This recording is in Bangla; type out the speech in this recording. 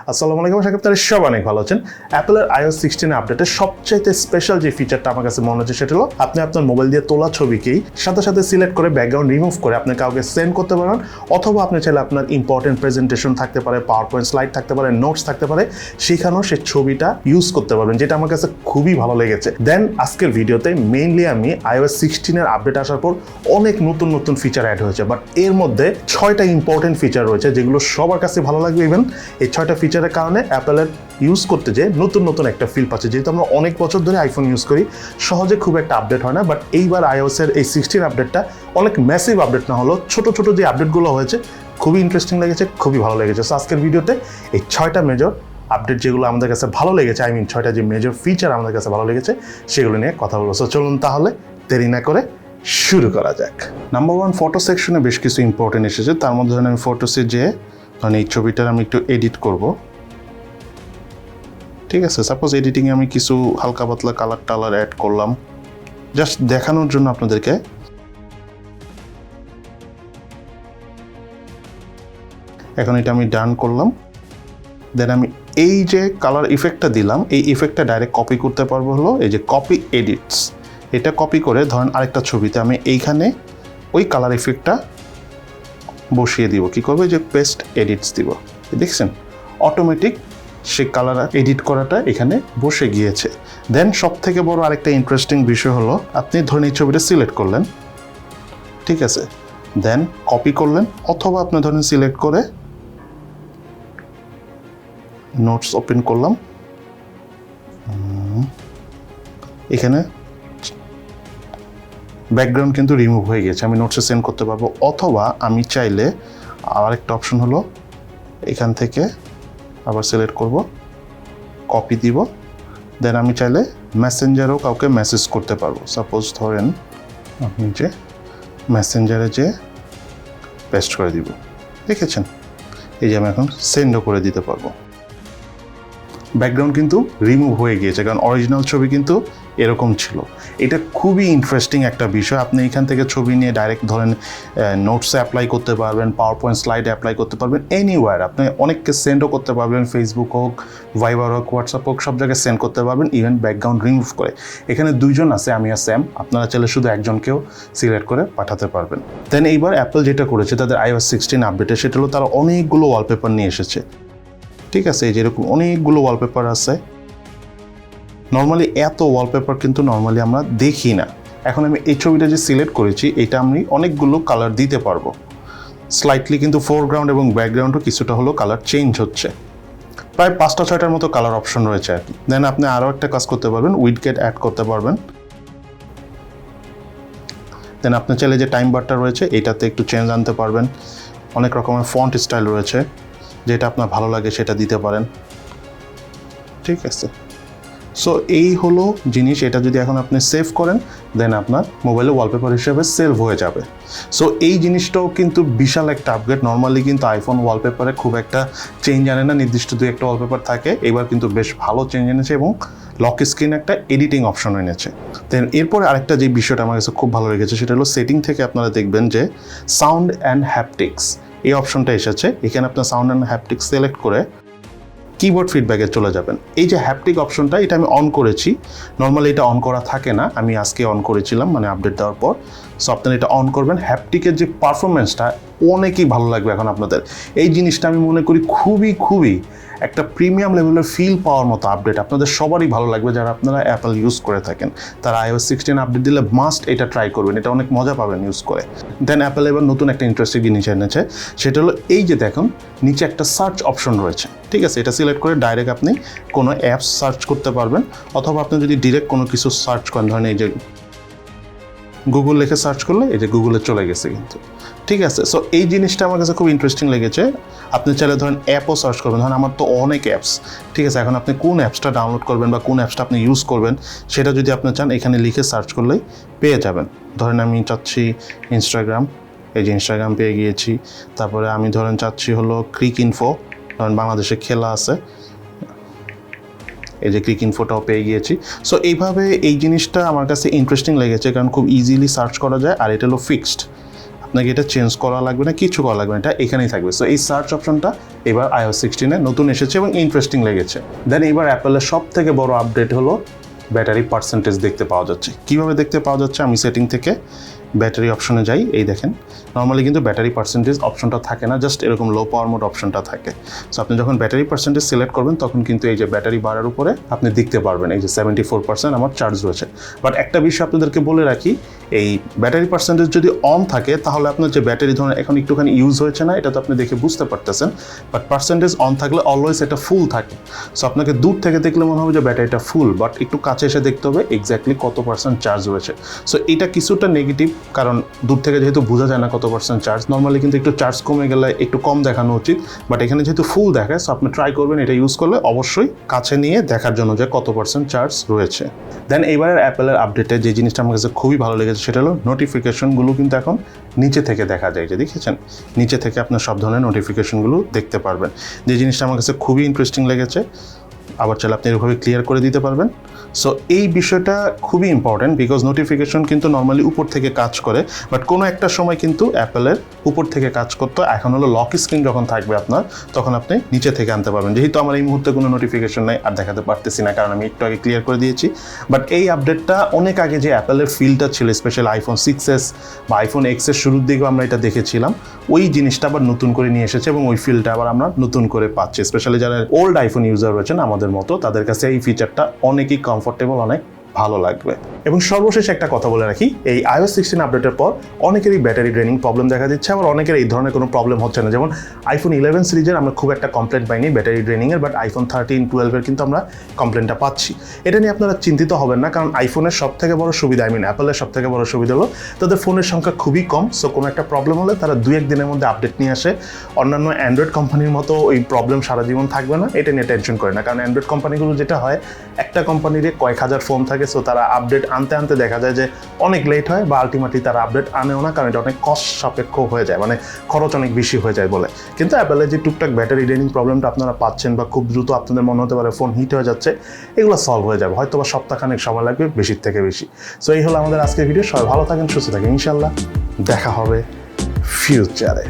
আসসালামু আলাইকুম, আশা করি আপনারা সব অনেক ভালো আছেন। অ্যাপলের iOS 16 আপডেটের সবচাইতে স্পেশাল যে ফিচারটা আমার কাছে মনে হচ্ছে সেটা হলো আপনি আপনার মোবাইল দিয়ে তোলা ছবিকেই সাথে সাথে সিলেক্ট করে ব্যাকগ্রাউন্ড রিমুভ করে আপনি কাউকে সেন্ড করতে পারেন, অথবা আপনি চাইলে আপনার ইম্পর্টেন্ট প্রেজেন্টেশন থাকতে পারে, পাওয়ার পয়েন্ট স্লাইড থাকতে পারে, নোটস থাকতে পারে, সেখানেও সেই ছবিটা ইউজ করতে পারবেন, যেটা আমার কাছে খুবই ভালো লেগেছে। দেন আজকের ভিডিওতে মেইনলি আমি iOS 16 এর আপডেট আসার পর অনেক নতুন নতুন ফিচার অ্যাড হয়েছে, বাট এর মধ্যে 6টা ইম্পর্টেন্ট ফিচার রয়েছে যেগুলো সবার কাছে ভালো লাগবে। ইভেন এই 6টা ফিচারের কারণে অ্যাপলের ইউজ করতে যে নতুন নতুন একটা ফিল পাচ্ছে। যেহেতু আমরা অনেক বছর ধরে আইফোন ইউজ করি, সহজে খুব একটা আপডেট হয় না, বাট এইবার iOS-এর এই 16 আপডেটটা অনেক ম্যাসিভ আপডেট না হলো ছোট ছোট যে আপডেটগুলো হয়েছে খুবই ইন্টারেস্টিং লেগেছে, খুবই ভালো লেগেছে। সো আজকের ভিডিওতে এই 6টা মেজর আপডেট যেগুলো আমাদের কাছে ভালো লেগেছে, 6টা যে মেজর ফিচার আমাদের কাছে ভালো লেগেছে সেগুলো নিয়ে কথা বলবো। সো চলুন তাহলে দেরি না করে শুরু করা যাক। নাম্বার 1, ফটো সেকশনে বেশ কিছু ইম্পর্টেন্ট এসেছে। তার মধ্যে আমি ফটোসে যে এই ছবিটার আমি একটু এডিট করব, ঠিক আছে। সাপোজ এডিটিংয়ে আমি কিছু হালকা পাতলা কালার টালার অ্যাড করলাম জাস্ট দেখানোর জন্য আপনাদেরকে। এখন এটা আমি ডান করলাম। দেন আমি এই যে কালার ইফেক্টটা দিলাম, এই ইফেক্টটা ডাইরেক্ট কপি করতে পারবো হলো এই যে কপি এডিটস। এটা কপি করে ধরেন আরেকটা ছবিতে আমি এইখানে ওই কালার ইফেক্টটা বসিয়ে দিব। কি করবো, যে পেস্ট এডিটস দিব, দেখছেন অটোমেটিক সে কালার এডিট করাটা এখানে বসে গিয়েছে। দেন সব থেকে বড় আরেকটা ইন্টারেস্টিং বিষয় হলো আপনি ধরেন এই ছবিটা সিলেক্ট করলেন, ঠিক আছে, দেন কপি করলেন, অথবা আপনি ধরেন সিলেক্ট করে নোটস ওপেন করলাম, এখানে ব্যাকগ্রাউন্ড কিন্তু রিমুভ হয়ে গেছে, আমি নোটসে সেন্ড করতে পারবো। অথবা আমি চাইলে আরেকটা অপশন হলো এখান থেকে আবার সিলেক্ট করব, কপি দিব, দেন আমি চাইলে মেসেঞ্জারেও কাউকে মেসেজ করতে পারবো। সাপোজ ধরেন আপনি যে মেসেঞ্জারে যে পেস্ট করে দিব, দেখেছেন, এই যে আমি এখন সেন্ডও করে দিতে পারবো। ব্যাকগ্রাউন্ড কিন্তু রিমুভ হয়ে গিয়েছে, কারণ অরিজিনাল ছবি কিন্তু এরকম ছিল। এটা খুবই ইন্টারেস্টিং একটা বিষয়। আপনি এখান থেকে ছবি নিয়ে ডাইরেক্ট ধরেন নোটসে অ্যাপ্লাই করতে পারবেন, পাওয়ার পয়েন্ট স্লাইডে অ্যাপ্লাই করতে পারবেন, এনিওয়্যার আপনি অনেককে সেন্ডও করতে পারবেন, ফেসবুক হোক, ভাইবার হোক, হোয়াটসঅ্যাপ হোক, সব জায়গায় সেন্ড করতে পারবেন, ইভেন ব্যাকগ্রাউন্ড রিমুভ করে। এখানে 2জন আছে, আমি আর স্যাম, আপনারা চাইলে শুধু একজনকেও সিলেক্ট করে পাঠাতে পারবেন। দেন এইবার অ্যাপল যেটা করেছে তাদের iOS 16 আপডেটে, সেটা হলো তারা অনেকগুলো ওয়ালপেপার নিয়ে এসেছে, ঠিক আছে। এই যেরকম অনেকগুলো ওয়ালপেপার আছে, নর্মালি এত ওয়ালপেপার কিন্তু নর্মালি আমরা দেখি না। এখন আমি এই ছবিটা যে সিলেক্ট করেছি, এটা আমি অনেকগুলো কালার দিতে পারবো স্লাইটলি, কিন্তু ফোরগ্রাউন্ড এবং ব্যাকগ্রাউন্ডও কিছুটা হলো কালার চেঞ্জ হচ্ছে। প্রায় 5টা-6টার মতো কালার অপশন রয়েছে আর কি। দেন আপনি আরও একটা কাজ করতে পারবেন, উইডগেট অ্যাড করতে পারবেন। দেন আপনি চাইলে যে টাইম বারটা রয়েছে এটাতে একটু চেঞ্জ আনতে পারবেন। অনেক রকমের ফন্ট স্টাইল রয়েছে, যেটা আপনার ভালো লাগে সেটা দিতে পারেন, ঠিক আছে। সো এই হলো জিনিস। এটা যদি এখন আপনি সেভ করেন, দেন আপনার মোবাইলে ওয়ালপেপার হিসেবে সেভ হয়ে যাবে। সো এই জিনিসটাও কিন্তু বিশাল একটা আপগ্রেড। নর্মালি কিন্তু আইফোন ওয়ালপেপারে খুব একটা চেঞ্জ আনে না, নির্দিষ্ট 2-1টা ওয়ালপেপার থাকে। এবার কিন্তু বেশ ভালো চেঞ্জ এনেছে এবং লক স্ক্রিন একটা এডিটিং অপশন এনেছে। দেন এরপরে আরেকটা যে বিষয়টা আমার কাছে খুব ভালো লেগেছে সেটা হলো সেটিং থেকে আপনারা দেখবেন যে সাউন্ড অ্যান্ড হ্যাপটিক্স এই অপশনটা এসেছে। এখানে আপনার সাউন্ড অ্যান্ড হ্যাপটিক্স সিলেক্ট করে কিবোর্ড ফিডব্যাকে চলে যাবেন। এই যে হ্যাপটিক অপশনটা, এটা আমি অন করেছি, নর্মালি এটা অন করা থাকে না, আমি আজকে অন করেছিলাম মানে আপডেট দেওয়ার পর। সো আপনারা এটা অন করবেন। হ্যাপটিকের যে পারফরমেন্সটা অনেকই ভালো লাগবে এখন আপনাদের। এই জিনিসটা আমি মনে করি খুবই একটা প্রিমিয়াম লেভেলের ফিল পাওয়ার মতো আপডেট। আপনাদের সবারই ভালো লাগবে যারা আপনারা অ্যাপল ইউজ করে থাকেন। তারা iOS 16 আপডেট দিলে মাস্ট এটা ট্রাই করবেন, এটা অনেক মজা পাবেন ইউজ করে। দেন অ্যাপল এবার নতুন একটা ইন্টারেস্টিং জিনিস এনেছে, সেটা হলো এই যে দেখুন নিচে একটা সার্চ অপশন রয়েছে, ঠিক আছে। এটা সিলেক্ট করে ডাইরেক্ট আপনি কোনো অ্যাপস সার্চ করতে পারবেন, অথবা আপনি যদি ডিরেক্ট কোনো কিছু সার্চ করেন, ধরেন এই যে গুগল লিখে সার্চ করলে এই যে গুগলে চলে গেছে কিন্তু, ঠিক আছে। সো এই জিনিসটা আমার কাছে খুব ইন্টারেস্টিং লেগেছে। আপনি চাইলে ধরেন অ্যাপও সার্চ করবেন, ধরেন আমার তো অনেক অ্যাপস, ঠিক আছে। এখন আপনি কোন অ্যাপসটা ডাউনলোড করবেন বা কোন অ্যাপসটা আপনি ইউজ করবেন সেটা যদি আপনি চান এখানে লিখে সার্চ করলেই পেয়ে যাবেন। ধরেন আমি চাচ্ছি ইনস্টাগ্রাম, এই যে ইনস্টাগ্রাম পেয়ে গিয়েছি। তারপরে আমি ধরেন চাচ্ছি হলো ক্রিক ইনফো, ধরেন বাংলাদেশে খেলা আছে, এই যে ক্লিক ইনফোটাও পেয়ে গিয়েছি। সো এইভাবে এই জিনিসটা আমার কাছে ইন্টারেস্টিং লেগেছে, কারণ খুব ইজিলি সার্চ করা যায়, আর এটা হলো ফিক্সড। আপনাকে এটা চেঞ্জ করা লাগবে না, কিছু করা লাগবে না, এটা এখানেই থাকবে। সো এই সার্চ অপশনটা এবার iOS 16-এ নতুন এসেছে এবং ইন্টারেস্টিং লেগেছে। দেন এবার অ্যাপেলের সব থেকে বড় আপডেট হলো ব্যাটারি পার্সেন্টেজ দেখতে পাওয়া যাচ্ছে। কীভাবে দেখতে পাওয়া যাচ্ছে? আমি সেটিং থেকে ব্যাটারি অপশনে যাই, এই দেখেন নর্মালি কিন্তু ব্যাটারি পার্সেন্টেজ অপশনটা থাকে না, জাস্ট এরকম লো পাওয়ার মোড অপশনটা থাকে। সো আপনি যখন ব্যাটারি পার্সেন্টেজ সিলেক্ট করবেন তখন কিন্তু এই যে ব্যাটারি বারের উপরে আপনি দেখতে পারবেন এই যে 74% আমার চার্জ রয়েছে। বাট একটা বিষয় আপনাদেরকে বলে রাখি, এই ব্যাটারি পার্সেন্টেজ যদি অন থাকে তাহলে আপনার যে ব্যাটারি ধরুন এখন একটুখানি ইউজ হয়েছে না, এটা তো আপনি দেখে বুঝতে পারতেছেন, বাট পার্সেন্টেজ অন থাকলে অলওয়েজ এটা ফুল থাকে। সো আপনাকে দূর থেকে দেখলে মনে হবে যে ব্যাটারিটা ফুল, বাট একটু কাছে এসে দেখতে হবে এক্স্যাক্টলি কত পার্সেন্ট চার্জ রয়েছে। সো এটা কিছুটা নেগেটিভ, কারণ দূর থেকে যেহেতু বোঝা যায় না কত পার্সেন্ট চার্জ, নর্মালি কিন্তু একটু চার্জ কমে গেলে একটু কম দেখানো উচিত, বাট এখানে যেহেতু ফুল দেখায় সো আপনি ট্রাই করবেন এটা ইউজ করলে অবশ্যই কাছে নিয়ে দেখার জন্য যে কত পার্সেন্ট চার্জ রয়েছে। দেন এবারের অ্যাপেলের আপডেটে যে জিনিসটা আমার কাছে খুবই ভালো লেগেছে সেটা হলো নোটিফিকেশনগুলো কিন্তু এখন নিচে থেকে দেখা যায়, যে দেখেছেন নিচে থেকে আপনার সব ধরনের নোটিফিকেশনগুলো দেখতে পারবেন, যে জিনিসটা আমার কাছে খুবই ইন্টারেস্টিং লেগেছে। আবার চাইলে আপনি এভাবে ক্লিয়ার করে দিতে পারবেন। সো এই বিষয়টা খুবই ইম্পর্ট্যান্ট, বিকজ নোটিফিকেশন কিন্তু নর্মালি উপর থেকে কাজ করে, বাট কোনো একটা সময় কিন্তু অ্যাপেলের উপর থেকে কাজ করতো, এখন হলো লক স্ক্রিন যখন থাকবে আপনার তখন আপনি নিচে থেকে আনতে পারবেন। যেহেতু আমার এই মুহূর্তে কোনো নোটিফিকেশন নাই আর দেখাতে পারতেছি না, কারণ আমি একটু আগে ক্লিয়ার করে দিয়েছি। বাট এই আপডেটটা অনেক আগে যে অ্যাপেলের ফিলটা ছিল, স্পেশালি আইফোন 6s বা আইফোন এক্সের শুরুর দিকেও আমরা এটা দেখেছিলাম, ওই জিনিসটা আবার নতুন করে নিয়ে এসেছে এবং ওই ফিলটা আবার আমরা নতুন করে পাচ্ছি। স্পেশালি যারা ওল্ড আইফোন ইউজার রয়েছেন আমাদের মতো, তাদের কাছে এই ফিচারটা অনেকই কমফোর্টেবল, অনেক ভালো লাগবে। এবং সর্বশেষ একটা কথা বলে রাখি, এই iOS 16 আপডেটের পর অনেকেরই ব্যাটারি ড্রেনিং প্রবলেম দেখা দিচ্ছে, আবার অনেকের এই ধরনের কোনো প্রবলেম হচ্ছে না। যেমন আইফোন 11 সিরিজের আমরা খুব একটা কমপ্লেন্ট পাইনি ব্যাটারি ড্রেনিংয়ের, বাট আইফোন 13, 12-এর কিন্তু আমরা কমপ্লেনটা পাচ্ছি। এটা নিয়ে আপনারা চিন্তিত হবেন না, কারণ আইফোনের সব থেকে বড় সুবিধা, অ্যাপেলের সব থেকে বড় সুবিধা হলো তাদের ফোনের সংখ্যা খুবই কম। সো কোনো একটা প্রবলেম হলে তারা 2-1 দিনের মধ্যে আপডেট নিয়ে আসে। অন্যান্য অ্যান্ড্রয়েড কোম্পানির মতো ওই প্রবলেম সারা জীবন থাকবে না, এটা নিয়ে টেনশন করে না, কারণ অ্যান্ড্রয়েড কোম্পানিগুলো যেটা হয় একটা কোম্পানির কয়েক হাজার ফোন থাকে, সো তারা আপডেট আনতে আনতে দেখা যায় যে অনেক লেট হয়, বা আলটিমেটলি তারা আপডেট আনেও না, কারণ এটা অনেক কস্ট সাপেক্ষ হয়ে যায়, মানে খরচ অনেক বেশি হয়ে যায় বলে। কিন্তু অ্যাপেলের যে টুকটাক ব্যাটারি ড্রেনিং প্রবলেমটা আপনারা পাচ্ছেন, বা খুব দ্রুত আপনাদের মনে হতে পারে ফোন হিট হয়ে যাচ্ছে, এগুলো সলভ হয়ে যাবে, হয়তো বা সপ্তাহখানেক সময় লাগবে বেশির থেকে বেশি। সো এই হলো আমাদের আজকের ভিডিও। সবাই ভালো থাকেন, সুস্থ থাকেন, ইনশাল্লাহ দেখা হবে ফিউচারে।